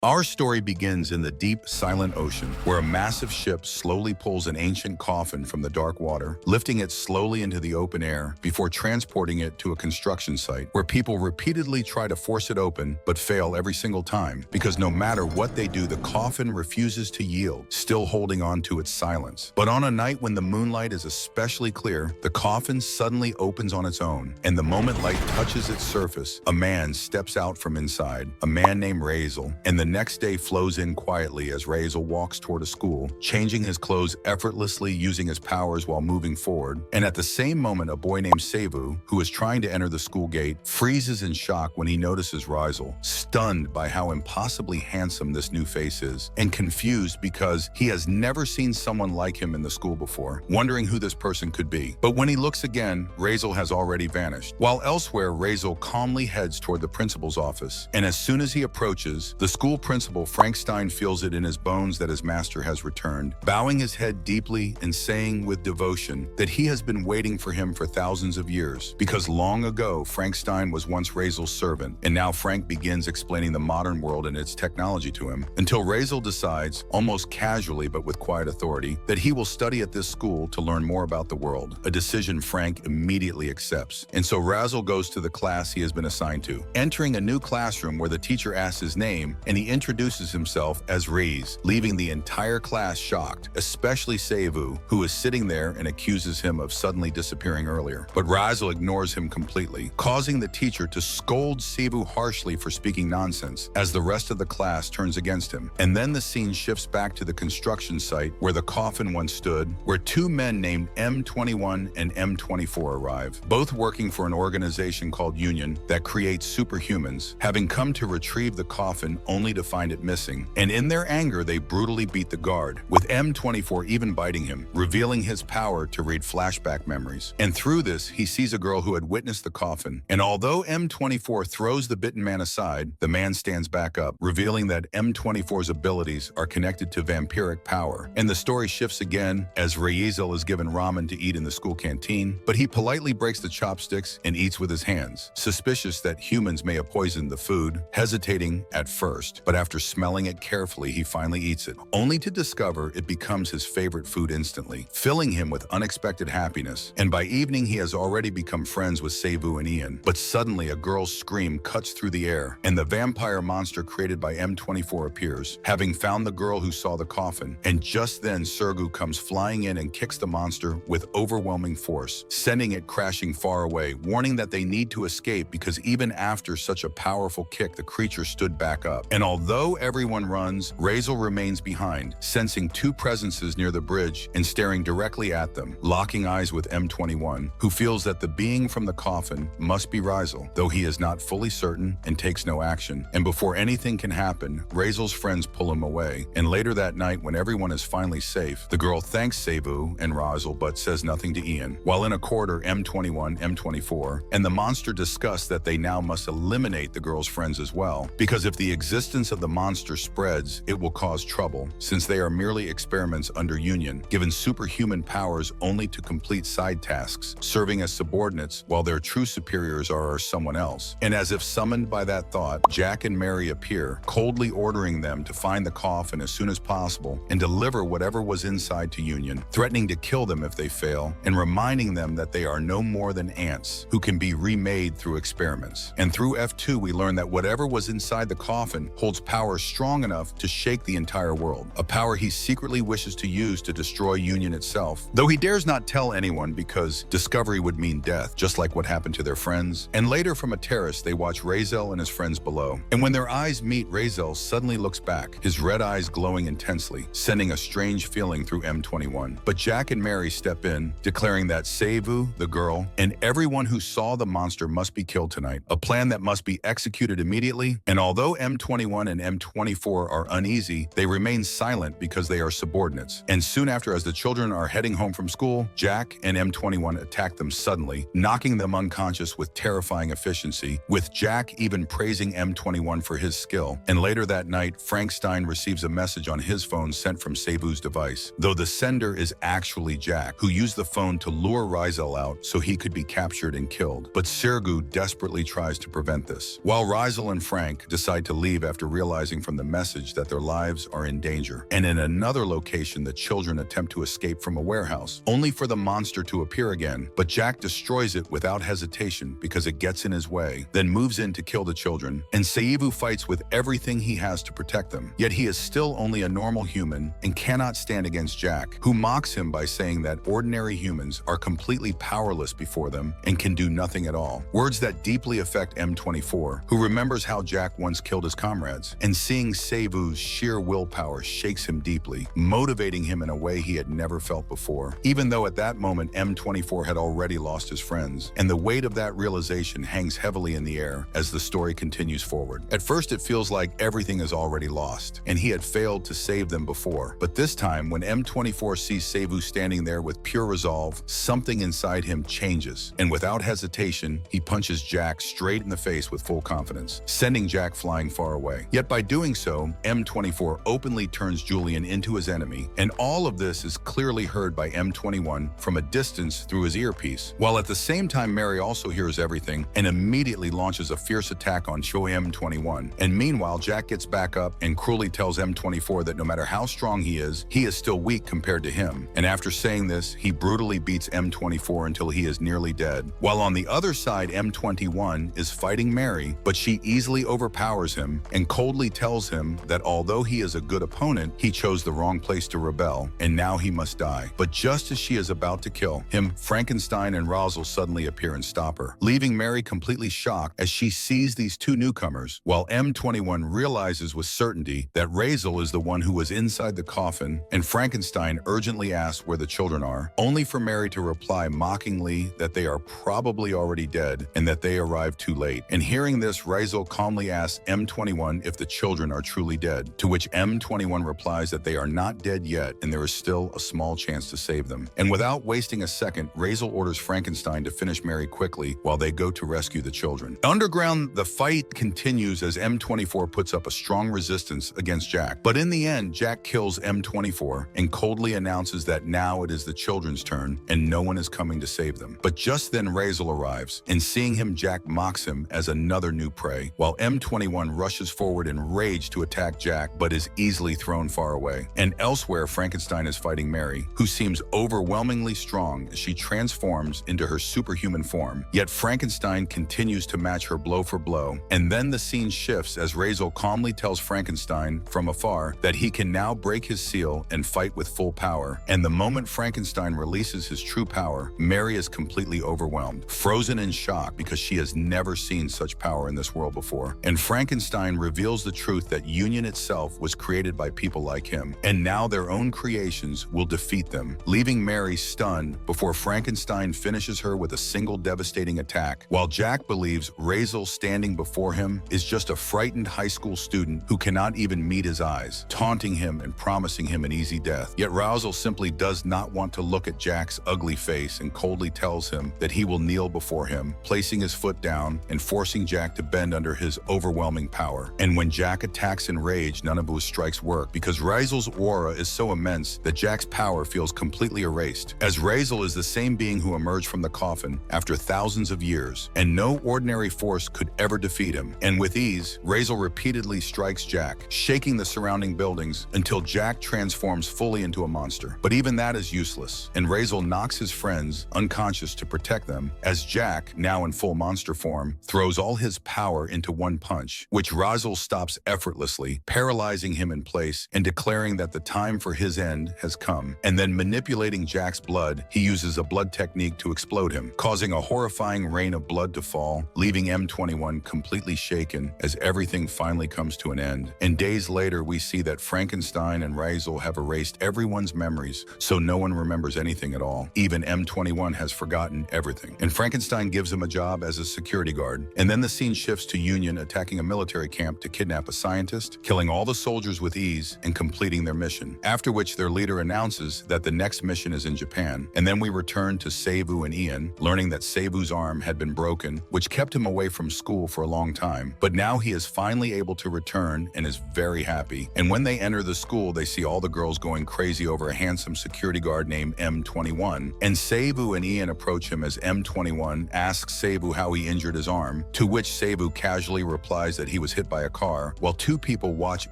Our story begins in the deep, silent ocean, where a massive ship slowly pulls an ancient coffin from the dark water, lifting it slowly into the open air before transporting it to a construction site, where people repeatedly try to force it open, but fail every single time, because no matter what they do, the coffin refuses to yield, still holding on to its silence. But on a night when the moonlight is especially clear, the coffin suddenly opens on its own, and the moment light touches its surface, a man steps out from inside, a man named Razel, and the next day flows in quietly as Razel walks toward a school, changing his clothes effortlessly using his powers while moving forward. And at the same moment, a boy named Sevu, who is trying to enter the school gate, freezes in shock when he notices Razel, stunned by how impossibly handsome this new face is, and confused because he has never seen someone like him in the school before, wondering who this person could be. But when he looks again, Razel has already vanished. While elsewhere, Razel calmly heads toward the principal's office, and as soon as he approaches, the school principal Frankenstein feels it in his bones that his master has returned, bowing his head deeply and saying with devotion that he has been waiting for him for thousands of years, because long ago Frankenstein was once Razel's servant, and now Frank begins explaining the modern world and its technology to him, until Razel decides, almost casually but with quiet authority, that he will study at this school to learn more about the world, a decision Frank immediately accepts. And so Razel goes to the class he has been assigned to, entering a new classroom where the teacher asks his name, and he introduces himself as Rez, leaving the entire class shocked, especially Sevu, who is sitting there and accuses him of suddenly disappearing earlier. But Razel ignores him completely, causing the teacher to scold Sevu harshly for speaking nonsense, as the rest of the class turns against him. And then the scene shifts back to the construction site where the coffin once stood, where two men named M21 and M24 arrive, both working for an organization called Union that creates superhumans, having come to retrieve the coffin only to find it missing. And in their anger, they brutally beat the guard, with M24 even biting him, revealing his power to read flashback memories. And through this, he sees a girl who had witnessed the coffin. And although M24 throws the bitten man aside, the man stands back up, revealing that M24's abilities are connected to vampiric power. And the story shifts again as Razel is given ramen to eat in the school canteen, but he politely breaks the chopsticks and eats with his hands, suspicious that humans may have poisoned the food, hesitating at first. But after smelling it carefully, he finally eats it, only to discover it becomes his favorite food instantly, filling him with unexpected happiness. And by evening, he has already become friends with Sevu and Ian. But suddenly, a girl's scream cuts through the air, and the vampire monster created by M24 appears, having found the girl who saw the coffin. And just then, Sergu comes flying in and kicks the monster with overwhelming force, sending it crashing far away, warning that they need to escape because even after such a powerful kick, the creature stood back up. And although everyone runs, Razel remains behind, sensing two presences near the bridge and staring directly at them, locking eyes with M21, who feels that the being from the coffin must be Razel, though he is not fully certain and takes no action. And before anything can happen, Razel's friends pull him away. And later that night, when everyone is finally safe, the girl thanks Sevu and Razel but says nothing to Ian. While in a corridor, M21, M24, and the monster discuss that they now must eliminate the girl's friends as well, because if the existence of the monster spreads, it will cause trouble, since they are merely experiments under Union, given superhuman powers only to complete side tasks, serving as subordinates while their true superiors are someone else. And as if summoned by that thought, Jack and Mary appear, coldly ordering them to find the coffin as soon as possible and deliver whatever was inside to Union, threatening to kill them if they fail, and reminding them that they are no more than ants who can be remade through experiments. And through F2, we learn that whatever was inside the coffin holds power strong enough to shake the entire world, a power he secretly wishes to use to destroy Union itself, though he dares not tell anyone because discovery would mean death, just like what happened to their friends. And later from a terrace, they watch Razel and his friends below. And when their eyes meet, Razel suddenly looks back, his red eyes glowing intensely, sending a strange feeling through M21. But Jack and Mary step in, declaring that Sevu, the girl, and everyone who saw the monster must be killed tonight, a plan that must be executed immediately. And although M21 and M24 are uneasy, they remain silent because they are subordinates. And soon after, as the children are heading home from school, Jack and M21 attack them suddenly, knocking them unconscious with terrifying efficiency, with Jack even praising M21 for his skill. And later that night, Frankenstein receives a message on his phone sent from Sevu's device, though the sender is actually Jack, who used the phone to lure Razel out so he could be captured and killed. But Sergu desperately tries to prevent this. While Razel and Frank decide to leave after realizing from the message that their lives are in danger. And in another location, the children attempt to escape from a warehouse, only for the monster to appear again. But Jack destroys it without hesitation because it gets in his way, then moves in to kill the children. And Seibu fights with everything he has to protect them. Yet he is still only a normal human and cannot stand against Jack, who mocks him by saying that ordinary humans are completely powerless before them and can do nothing at all. Words that deeply affect M24, who remembers how Jack once killed his comrades. And seeing Seibu's sheer willpower shakes him deeply, motivating him in a way he had never felt before. Even though at that moment M24 had already lost his friends, and the weight of that realization hangs heavily in the air as the story continues forward. At first it feels like everything is already lost, and he had failed to save them before. But this time, when M24 sees Seibu standing there with pure resolve, something inside him changes, and without hesitation, he punches Jack straight in the face with full confidence, sending Jack flying far away. Yet by doing so, M24 openly turns Julian into his enemy, and all of this is clearly heard by M21 from a distance through his earpiece, while at the same time Mary also hears everything and immediately launches a fierce attack on M21. And meanwhile, Jack gets back up and cruelly tells M24 that no matter how strong he is still weak compared to him. And after saying this, he brutally beats M24 until he is nearly dead. While on the other side, M21 is fighting Mary, but she easily overpowers him and coldly tells him that although he is a good opponent, he chose the wrong place to rebel, and now he must die. But just as she is about to kill him, Frankenstein and Razel suddenly appear and stop her, leaving Mary completely shocked as she sees these two newcomers, while M21 realizes with certainty that Razel is the one who was inside the coffin, and Frankenstein urgently asks where the children are, only for Mary to reply mockingly that they are probably already dead and that they arrived too late. And hearing this, Razel calmly asks M21 if the children are truly dead, to which M21 replies that they are not dead yet and there is still a small chance to save them. And without wasting a second, Razel orders Frankenstein to finish Mary quickly while they go to rescue the children. Underground, the fight continues as M24 puts up a strong resistance against Jack. But in the end, Jack kills M24 and coldly announces that now it is the children's turn and no one is coming to save them. But just then Razel arrives, and seeing him, Jack mocks him as another new prey, while M21 rushes forward in rage to attack Jack but is easily thrown far away. And elsewhere, Frankenstein is fighting Mary, who seems overwhelmingly strong as she transforms into her superhuman form. Yet Frankenstein continues to match her blow for blow, and then the scene shifts as Razel calmly tells Frankenstein from afar that he can now break his seal and fight with full power. And the moment Frankenstein releases his true power, Mary is completely overwhelmed, frozen in shock because she has never seen such power in this world before. And Frankenstein reveals the truth that Union itself was created by people like him, and now their own creations will defeat them, leaving Mary stunned before Frankenstein finishes her with a single devastating attack, while Jack believes Razel standing before him is just a frightened high school student who cannot even meet his eyes, taunting him and promising him an easy death. Yet Razel simply does not want to look at Jack's ugly face and coldly tells him that he will kneel before him, placing his foot down and forcing Jack to bend under his overwhelming power. And when Jack attacks in rage, none of his strikes work because Razel's aura is so immense that Jack's power feels completely erased, as Razel is the same being who emerged from the coffin after thousands of years, and no ordinary force could ever defeat him. And with ease, Razel repeatedly strikes Jack, shaking the surrounding buildings until Jack transforms fully into a monster. But even that is useless, and Razel knocks his friends unconscious to protect them, as Jack, now in full monster form, throws all his power into one punch, which Razel stops effortlessly, paralyzing him in place and declaring that the time for his end has come. And then manipulating Jack's blood, he uses a blood technique to explode him, causing a horrifying rain of blood to fall, leaving M21 completely shaken as everything finally comes to an end. And days later, we see that Frankenstein and Razel have erased everyone's memories, so no one remembers anything at all. Even M21 has forgotten everything. And Frankenstein gives him a job as a security guard. And then the scene shifts to Union attacking a military camp to kidnap a scientist, killing all the soldiers with ease and completing their mission. After which their leader announces that the next mission is in Japan. And then we return to Seibu and Ian, learning that Seibu's arm had been broken, which kept him away from school for a long time. But now he is finally able to return and is very happy. And when they enter the school, they see all the girls going crazy over a handsome security guard named M21. And Seibu and Ian approach him as M21 asks Seibu how he injured his arm, to which Seibu casually replies that he was hit by a car while two people watch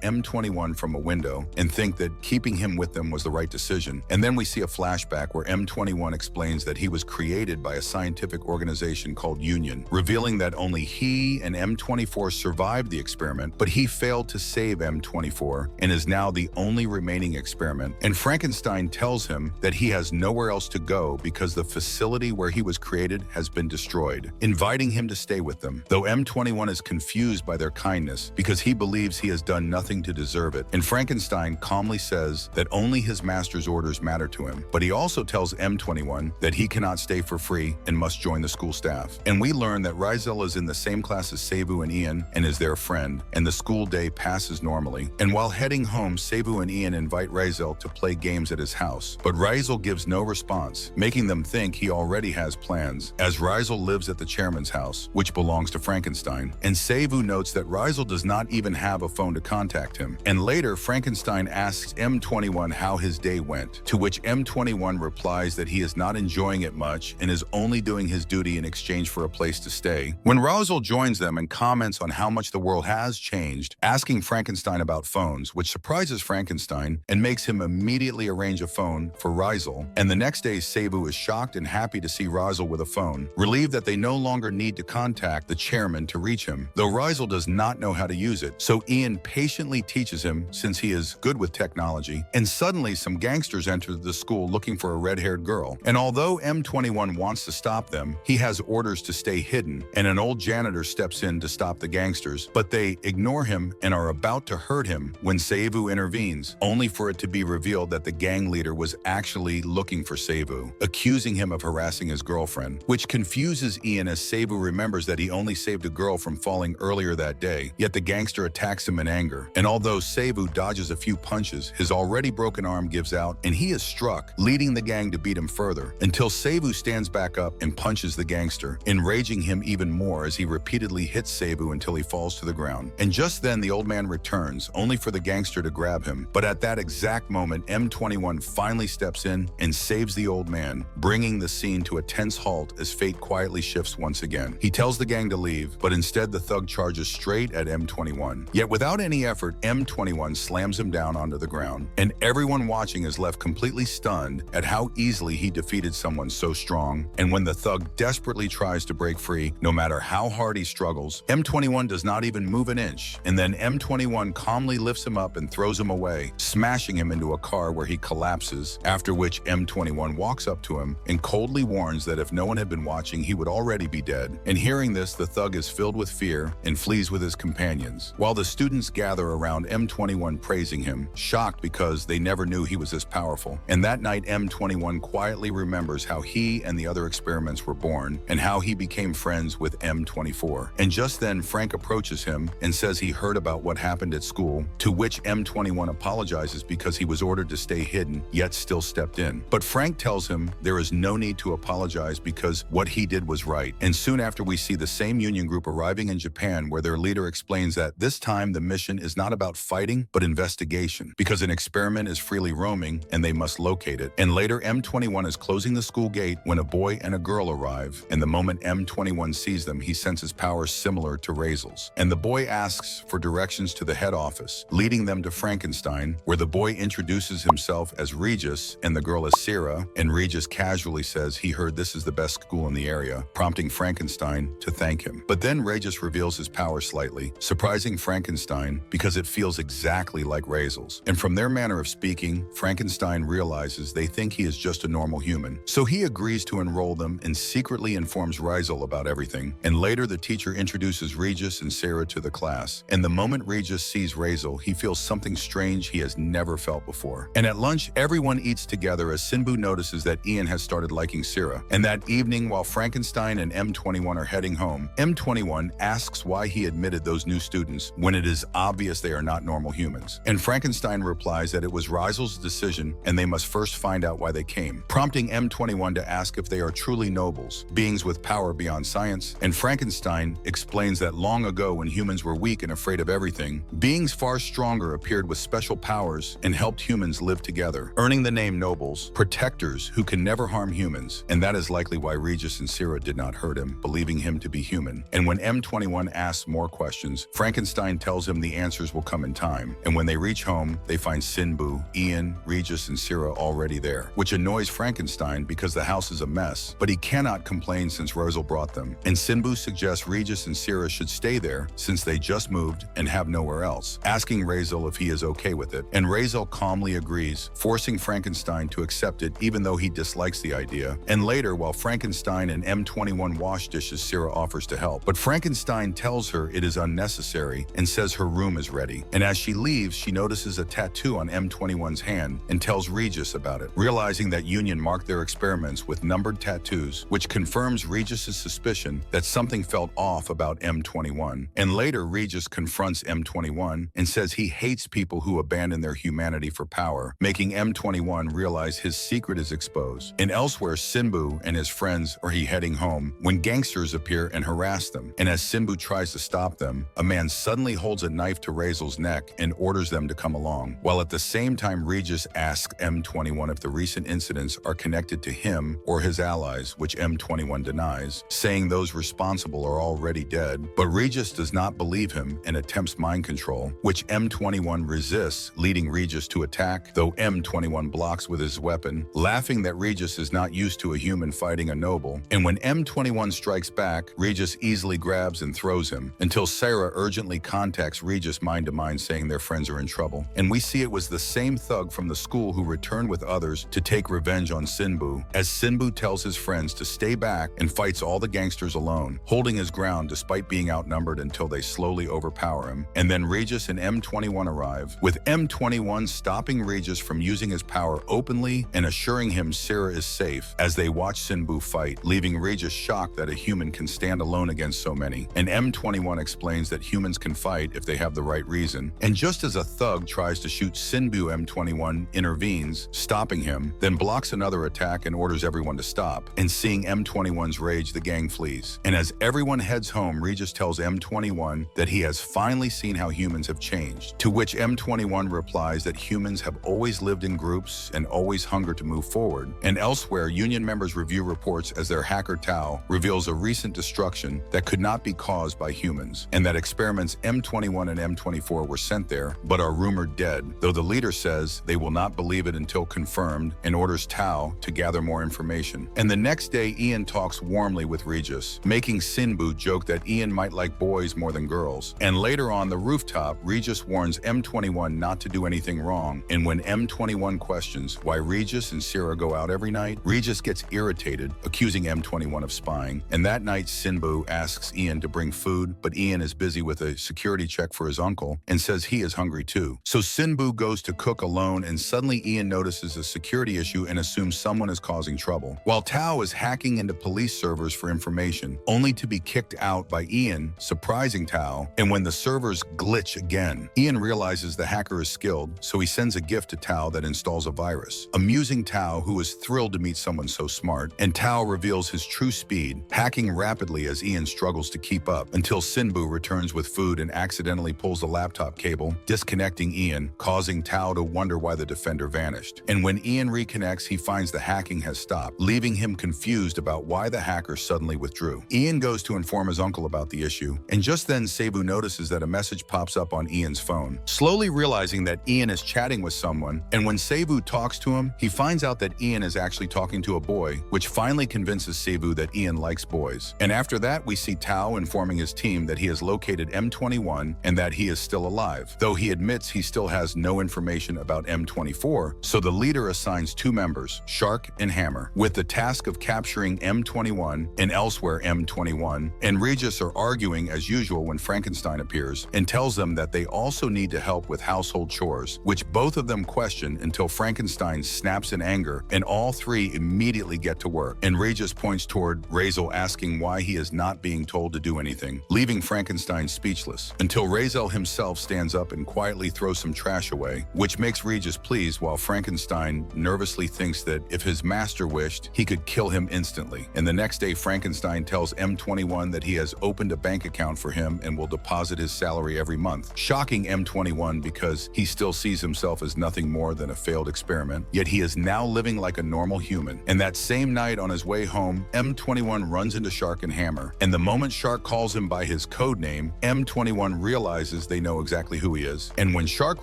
M21 from a window and think that keeping him with them was the right decision. And then we see a flashback where M21 explains that he was created by a scientific organization called Union, revealing that only he and M24 survived the experiment, but he failed to save M24 and is now the only remaining experiment. And Frankenstein tells him that he has nowhere else to go because the facility where he was created has been destroyed, inviting him to stay with them, though M21 is confused by their kindness because he believes he has done nothing to deserve it. And Frankenstein calmly says that only his master's orders matter to him, but he also tells M21 that he cannot stay for free and must join the school staff. And we learn that Razel is in the same class as Seibu and Ian and is their friend, and the school day passes normally. And while heading home, Seibu and Ian invite Razel to play games at his house, but Razel gives no response, making them think he already has plans, as Razel lives at the chairman's house, which belongs to Frankenstein. And Seibu notes that Razel does not even have a phone to contact him. And later, Frankenstein asks M21 how his day went, to which M21 replies that he is not enjoying it much and is only doing his duty in exchange for a place to stay. When Razel joins them and comments on how much the world has changed, asking Frankenstein about phones, which surprises Frankenstein and makes him immediately arrange a phone for Razel. And the next day, Seibu is shocked and happy to see Razel with a phone, relieved that they no longer need to contact the chairman to reach him, though Razel does not know how to use it. So Ian patiently teaches him since he is good with technology, and suddenly some gangsters enter the school looking for a red-haired girl. And although M21 wants to stop them, he has orders to stay hidden, and an old janitor steps in to stop the gangsters, but they ignore him and are about to hurt him when Seibu intervenes, only for it to be revealed that the gang leader was actually looking for Seibu, accusing him of harassing his girlfriend, which confuses Ian as Seibu remembers that he only saved a girl from falling earlier that day, yet the gangster attacks him in anger. And although Seibu dodges a few punches, his already broken arm gives out and he is struck, leading the gang to beat him further, until Seibu stands back up and punches the gangster, enraging him even more as he repeatedly hits Seibu until he falls to the ground. And just then the old man returns, only for the gangster to grab him. But at that exact moment, M21 finally steps in and saves the old man, bringing the scene to a tense halt as fate quietly shifts once again. He tells the gang to leave, but instead the thug charges straight at M21. Yet without any effort, M21 slams him down onto the ground, and everyone watching is left completely stunned at how easily he defeated someone so strong. And when the thug desperately tries to break free, no matter how hard he struggles, M21 does not even move an inch, and then M21 calmly lifts him up and throws him away, smashing him into a car where he collapses, after which M21 walks up to him and coldly warns that if no one had been watching, he would already be dead. And hearing this, the thug is filled with fear and flees with his companions, while the students gather around M21 praising him, shocked because they never knew he was this powerful. And that night, M21 quietly remembers how he and the other experiments were born and how he became friends with M24. And just then, Frank approaches him and says he heard about what happened at school, to which M21 apologizes because he was ordered to stay hidden, yet still stepped in. But Frank tells him there is no need to apologize because what he did was right. And soon after, we see the same Union group arriving in Japan, where their leader explains that this time the mission is not about fighting, but investigation, because an experiment is freely roaming and they must locate it. And later, M21 is closing the school gate when a boy and a girl arrive, and the moment M21 sees them, he senses powers similar to Razel's. And the boy asks for directions to the head office, leading them to Frankenstein, where the boy introduces himself as Regis and the girl as Sarah, and Regis casually says he heard this is the best school in the area, prompting Frankenstein to thank him. But then Regis reveals his power slightly, surprising Frankenstein because it feels exactly like Razel's. And from their manner of speaking, Frankenstein realizes they think he is just a normal human. So he agrees to enroll them and secretly informs Razel about everything. And later the teacher introduces Regis and Sarah to the class. And the moment Regis sees Razel, he feels something strange he has never felt before. And at lunch, everyone eats together as Sinbu notices that Ian has started liking Sarah. And that evening, while Frankenstein and M21 are heading home, M21 asks why he admitted those new students when it is obvious they are not normal humans. And Frankenstein replies that it was Razel's decision and they must first find out why they came, prompting M21 to ask if they are truly nobles, beings with power beyond science. And Frankenstein explains that long ago, when humans were weak and afraid of everything, beings far stronger appeared with special powers and helped humans live together, earning the name nobles, protectors who can never harm humans. And that is likely why Regis and Sarah did not hurt him, believing him to be human. And when M21 asks more questions, Frankenstein tells him the answers will come in time, and when they reach home, they find Sinbu, Ian, Regis, and Sira already there, which annoys Frankenstein because the house is a mess, but he cannot complain since Razel brought them. And Sinbu suggests Regis and Sira should stay there since they just moved and have nowhere else, asking Razel if he is okay with it, and Razel calmly agrees, forcing Frankenstein to accept it even though he dislikes the idea. And later, while Frankenstein and M21 wash dishes, Sira offers to help, but Frankenstein tells her it is unnecessary and says her room is ready. And as she leaves, she notices a tattoo on M21's hand and tells Regis about it, realizing that Union marked their experiments with numbered tattoos, which confirms Regis's suspicion that something felt off about M21. And later, Regis confronts M21 and says he hates people who abandon their humanity for power, making M21 realize his secret is exposed. And elsewhere, Sinbu and his friends are heading home when gangsters appear and harass them. And as Sinbu tries to stop them, a man suddenly holds a knife to Razel's neck and orders them to come along, while at the same time Regis asks M21 if the recent incidents are connected to him or his allies, which M21 denies, saying those responsible are already dead. But Regis does not believe him and attempts mind control, which M21 resists, leading Regis to attack, though M21 blocks with his weapon, laughing that Regis is not used to a human fighting a noble. And when M21 strikes back, Regis easily grabs and throws him, until Sarah urgently contacts Regis mind-to-mind saying their friends are in trouble. And we see it was the same thug from the school who returned with others to take revenge on Sinbu, as Sinbu tells his friends to stay back and fights all the gangsters alone, holding his ground despite being outnumbered until they slowly overpower him. And then Regis and M21 arrive, with M21 stopping Regis from using his power openly and assuring him Sira is safe as they watch Sinbu fight, leaving Regis shocked that a human can stand alone against so many. And M21 explains that humans can fight if they have the right reason. And just as a thug tries to shoot Sinbu, M21 intervenes, stopping him, then blocks another attack and orders everyone to stop. And seeing M21's rage, the gang flees. And as everyone heads home, Regis tells M21 that he has finally seen how humans have changed, to which M21 replies that humans have always lived in groups and always hunger to move forward. And elsewhere, Union members review reports as their hacker Tao reveals a recent destruction that could not be caused by humans, and that experiments M21 and M24 were sent there, but are rumored dead, though the leader says they will not believe it until confirmed and orders Tao to gather more information. And the next day, Ian talks warmly with Regis, making Sinbu joke that Ian might like boys more than girls. And later on the rooftop, Regis warns M21 not to do anything wrong, and when M21 questions why Regis and Sira go out every night, Regis gets irritated, accusing M21 of spying. And that night, Sinbu asks Ian to bring food, but Ian is busy with a security check for his uncle and says he is hungry too. So Sinbu goes to cook alone, and suddenly Ian notices a security issue and assumes someone is causing trouble, while Tao is hacking into police servers for information, only to be kicked out by Ian, surprising Tao. And when the servers glitch again, Ian realizes the hacker is skilled, so he sends a gift to Tao that installs a virus, amusing Tao, who is thrilled to meet someone so smart. And Tao reveals his true speed, hacking rapidly as Ian struggles to keep up, until Sinbu returns with food and accidentally pulls the laptop cable, disconnecting Ian, causing Tao to wonder why the defender vanished. And when Ian reconnects, he finds the hacking has stopped, leaving him confused about why the hacker suddenly withdrew. Ian goes to inform his uncle about the issue, and just then Cebu notices that a message pops up on Ian's phone, slowly realizing that Ian is chatting with someone. And when Cebu talks to him, he finds out that Ian is actually talking to a boy, which finally convinces Cebu that Ian likes boys. And after that, we see Tao informing his team that he has located M21 and that he is still alive, though he admits he still has no information about M24, so the leader assigns two members, Shark and Hammer, with the task of capturing M21 and elsewhere M21. And Regis are arguing as usual when Frankenstein appears and tells them that they also need to help with household chores, which both of them question until Frankenstein snaps in anger, and all three immediately get to work. And Regis points toward Razel, asking why he is not being told to do anything, leaving Frankenstein speechless, until Razel himself stands up and quietly throws some trash away, which makes Regis pleased, while Frankenstein nervously thinks that if his master wished, he could kill him instantly. And the next day, Frankenstein tells M21 that he has opened a bank account for him and will deposit his salary every month, shocking M21 because he still sees himself as nothing more than a failed experiment, yet he is now living like a normal human. And that same night on his way home, M21 runs into Shark and Hammer, and the moment Shark calls him by his code name, M21 realizes they know exactly who he is. And when Shark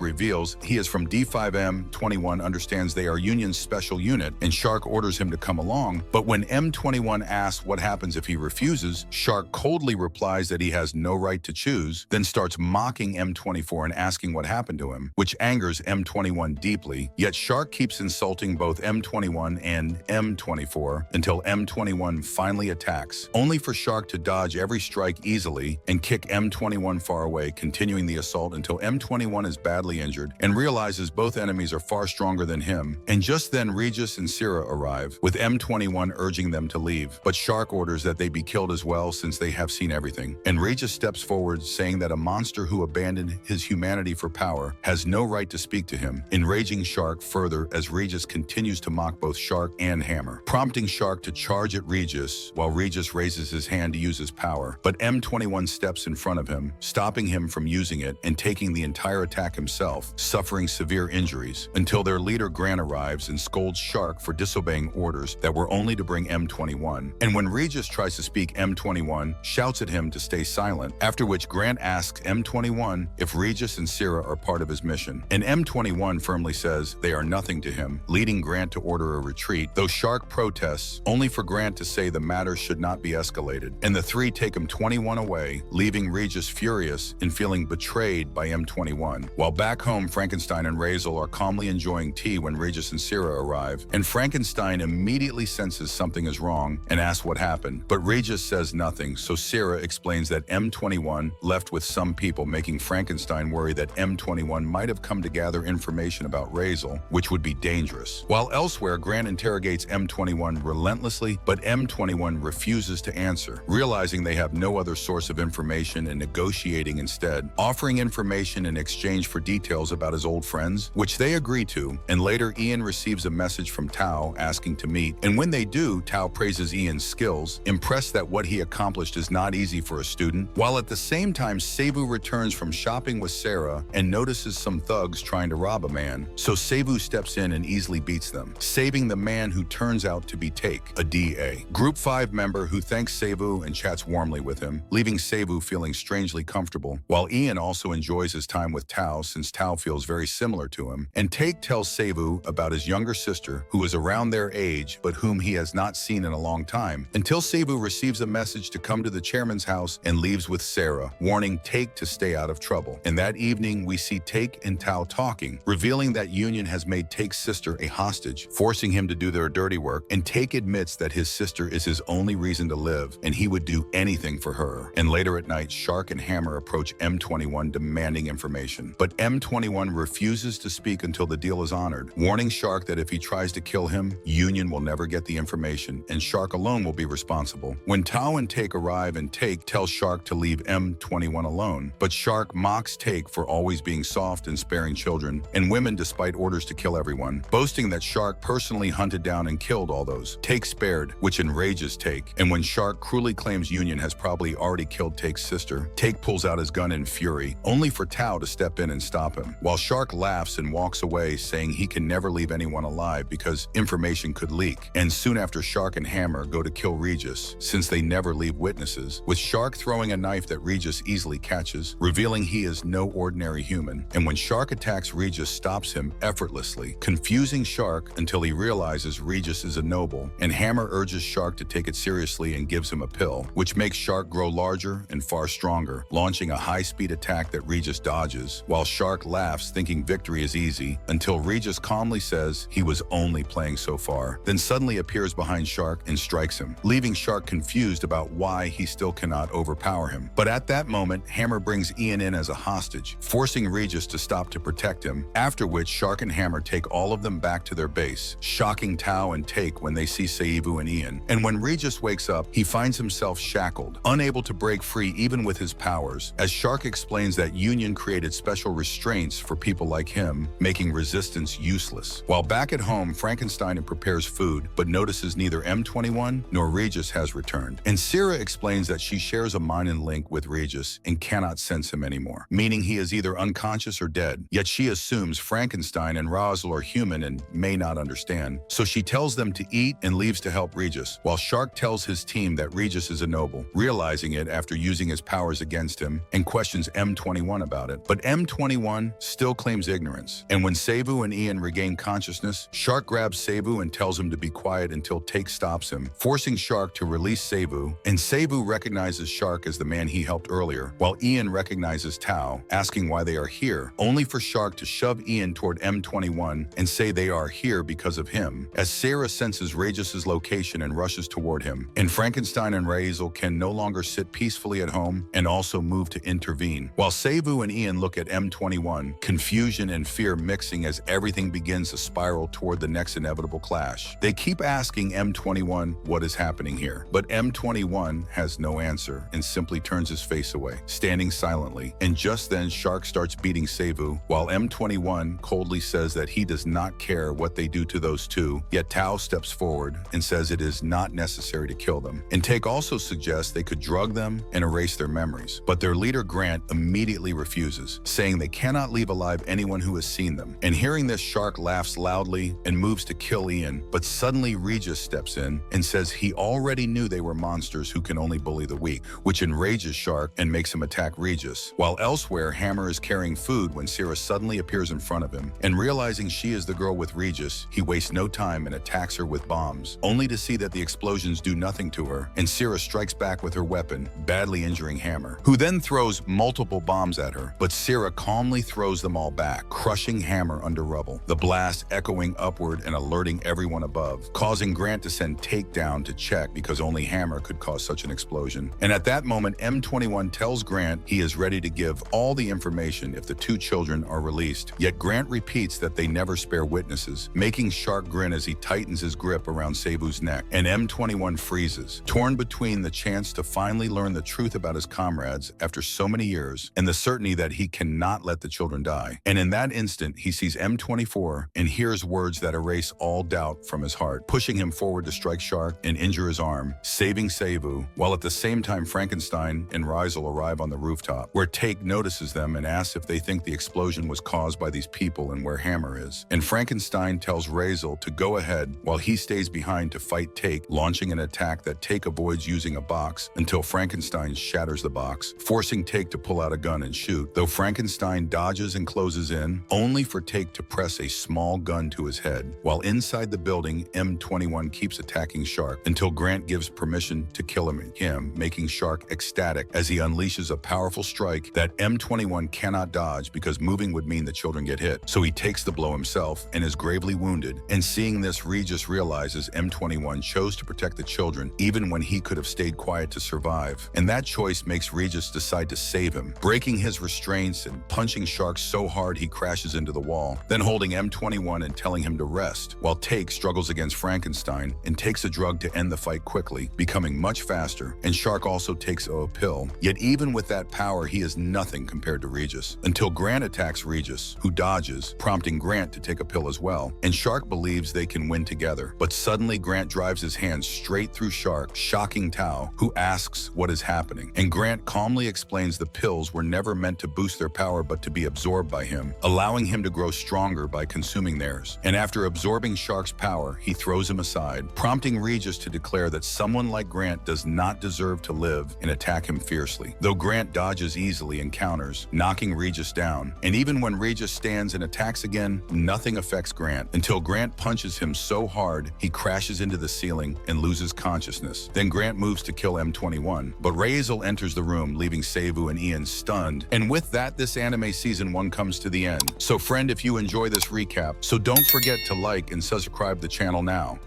reveals he is from D5M, 21 understands they are Union's special unit, and Shark orders him to come along. But when M21 asks what happens if he refuses, Shark coldly replies that he has no right to choose, then starts mocking M24 and asking what happened to him, which angers M21 deeply. Yet Shark keeps insulting both M21 and M24 until M21 finally attacks, only for Shark to dodge every strike easily and kick M21 far away, continuing the assault until M21 is badly injured and realizes both enemies are far stronger than him. And just then Regis and Sira arrive, with M21 urging them to leave, but Shark orders that they be killed as well since they have seen everything. And Regis steps forward, saying that a monster who abandoned his humanity for power has no right to speak to him, enraging Shark further as Regis continues to mock both Shark and Hammer, prompting Shark to charge at Regis while Regis raises his hand to use his power. But M21 steps in front of him, stopping him from using it and taking the entire attack himself, suffering severe injuries, until their leader Grant arrives and scolds Shark for disobeying orders that were only to bring M21. And when Regis tries to speak, M21 shouts at him to stay silent, after which Grant asks M21 if Regis and Sira are part of his mission. And M21 firmly says they are nothing to him, leading Grant to order a retreat, though Shark protests, only for Grant to say the matter should not be escalated. And the three take M21 away, leaving Regis furious and feeling betrayed by M21. While back home, Frankenstein and Razel are calmly enjoying tea when Regis and Sira arrive, and Frankenstein immediately senses something is wrong and asks what happened. But Regis says nothing, so Sira explains that M21 left with some people, making Frankenstein worry that M21 might have come to gather information about Razel, which would be dangerous. While elsewhere, Grant interrogates M21 relentlessly, but M21 refuses to answer, realizing they have no other source of information and negotiating instead, offering information in exchange for details about his old friends, which they agree to. And later, Ian receives a message from Tao asking to meet, and when they do, Tao praises Ian's skills, impressed that what he accomplished is not easy for a student, while at the same time Seibu returns from shopping with Sarah and notices some thugs trying to rob a man, so Seibu steps in and easily beats them, saving the man who turns out to be Take, a DA. Group 5 member who thanks Seibu and chats warmly with him, leaving Seibu feeling strangely comfortable, while Ian also enjoys his time with Tao since Tao feels very similar to him. And Take tells Seibu about his younger sister, who is around their age but whom he has not seen in a long time, until Seibu receives a message to come to the chairman's house and leaves with Sarah, warning Take to stay out of trouble. And that evening, we see Take and Tao talking, revealing that Union has made Take's sister a hostage, forcing him to do their dirty work, and Take admits that his sister is his only reason to live, and he would do anything for her. And later at night, Shark and Hammer approach M21 demanding information, but M21 refuses to speak until the deal is honored, warning Shark that if he tries to kill him, Union will never get the information, and Shark alone will be responsible. When Tao and Take arrive, and Take tells Shark to leave M21 alone, but Shark mocks Take for always being soft and sparing children and women despite orders to kill everyone, boasting that Shark personally hunted down and killed all those Take spared, which enrages Take. And when Shark cruelly claims Union has probably already killed Take's sister, Take pulls out his gun in fury, only for Tao to step in and stop him, while Shark laughs and walks away, saying he can never leave anyone alive because information could leak. And soon after, Shark and Hammer go to kill Regis, since they never leave witnesses, with Shark throwing a knife that Regis easily catches, revealing he is no ordinary human. And when Shark attacks, Regis stops him effortlessly, confusing Shark until he realizes Regis is a noble, and Hammer urges Shark to take it seriously and gives him a pill, which makes Shark grow larger and far stronger, launching a high-speed attack that Regis dodges, while Shark laughs, thinking victory is easy, until Regis calmly says he was only playing so far, then suddenly appears behind Shark and strikes him, leaving Shark confused about why he still cannot overpower him. But at that moment, Hammer brings Ian in as a hostage, forcing Regis to stop to protect him, after which Shark and Hammer take all of them back to their base, shocking Tao and Take when they see Seibu and Ian. And when Regis wakes up, he finds himself shackled, unable to break free even with his powers, as Shark explains that Union created special restraints for people like him, making resistance useless. While back at home, Frankenstein prepares food, but notices neither M21 nor Regis has returned. And Sira explains that she shares a mind link with Regis and cannot sense him anymore, meaning he is either unconscious or dead. Yet she assumes Frankenstein and Razel are human and may not understand, so she tells them to eat and leaves to help Regis, while Shark tells his team that Regis is a noble, realizing it after using his power powers against him and questions M21 about it. But M21 still claims ignorance. And when Seivu and Ian regain consciousness, Shark grabs Seivu and tells him to be quiet until Take stops him, forcing Shark to release Seivu. And Seivu recognizes Shark as the man he helped earlier, while Ian recognizes Tao, asking why they are here, only for Shark to shove Ian toward M21 and say they are here because of him, as Sarah senses Regis's location and rushes toward him. And Frankenstein and Razel can no longer sit peacefully at home and also move to intervene. While Seivu and Ian look at M21, confusion and fear mixing as everything begins to spiral toward the next inevitable clash. They keep asking M21 what is happening here, but M21 has no answer and simply turns his face away, standing silently. And just then Shark starts beating Seivu, while M21 coldly says that he does not care what they do to those two, yet Tao steps forward and says it is not necessary to kill them. And Take also suggests they could drug them and erase their memories, but their leader Grant immediately refuses, saying they cannot leave alive anyone who has seen them. And hearing this, Shark laughs loudly and moves to kill Ian, but suddenly Regis steps in and says he already knew they were monsters who can only bully the weak, which enrages Shark and makes him attack Regis. While elsewhere, Hammer is carrying food when Sarah suddenly appears in front of him, and realizing she is the girl with Regis, he wastes no time and attacks her with bombs, only to see that the explosions do nothing to her, and Sarah strikes back with her weapon, badly injuring Hammer, who then throws multiple bombs at her, but Sarah calmly throws them all back, crushing Hammer under rubble, the blast echoing upward and alerting everyone above, causing Grant to send Take down to check because only Hammer could cause such an explosion. And at that moment, M21 tells Grant he is ready to give all the information if the two children are released, yet Grant repeats that they never spare witnesses, making Shark grin as he tightens his grip around Seivu's neck, and M21 freezes, torn between the chance to finally learn the truth about his comrades after so many years and the certainty that he cannot let the children die. And in that instant, he sees M24 and hears words that erase all doubt from his heart, pushing him forward to strike Shark and injure his arm, saving Seivu, while at the same time Frankenstein and Razel arrive on the rooftop, where Take notices them and asks if they think the explosion was caused by these people and where Hammer is. And Frankenstein tells Razel to go ahead while he stays behind to fight Take, launching an attack that Take avoids using a box until Frankenstein shatters the box, forcing Take to pull out a gun and shoot, though Frankenstein dodges and closes in, only for Take to press a small gun to his head. While inside the building, M21 keeps attacking Shark until Grant gives permission to kill him, making Shark ecstatic as he unleashes a powerful strike that M21 cannot dodge because moving would mean the children get hit. So he takes the blow himself and is gravely wounded. And seeing this, Regis realizes M21 chose to protect the children even when he could have stayed quiet to survive. And that choice makes Regis decide to save him, breaking his restraints and punching Shark so hard he crashes into the wall, then holding M21 and telling him to rest, while Take struggles against Frankenstein and takes a drug to end the fight quickly, becoming much faster, and Shark also takes a pill. Yet even with that power, he is nothing compared to Regis, until Grant attacks Regis, who dodges, prompting Grant to take a pill as well, and Shark believes they can win together. But suddenly Grant drives his hand straight through Shark, shocking Tao, who asks what is happening, and Grant calmly explains the pills were never meant to boost their power but to be absorbed by him, allowing him to grow stronger by consuming theirs. And after absorbing Shark's power, he throws him aside, prompting Regis to declare that someone like Grant does not deserve to live and attack him fiercely, though Grant dodges easily and counters, knocking Regis down. And even when Regis stands and attacks again, nothing affects Grant, until Grant punches him so hard he crashes into the ceiling and loses consciousness. Then Grant moves to kill M21, but Razel enters the room, leaving Seivu and Ian stunned. And with that, this anime season 1 comes to the end. So friend, if you enjoy this recap, so don't forget to like and subscribe the channel now.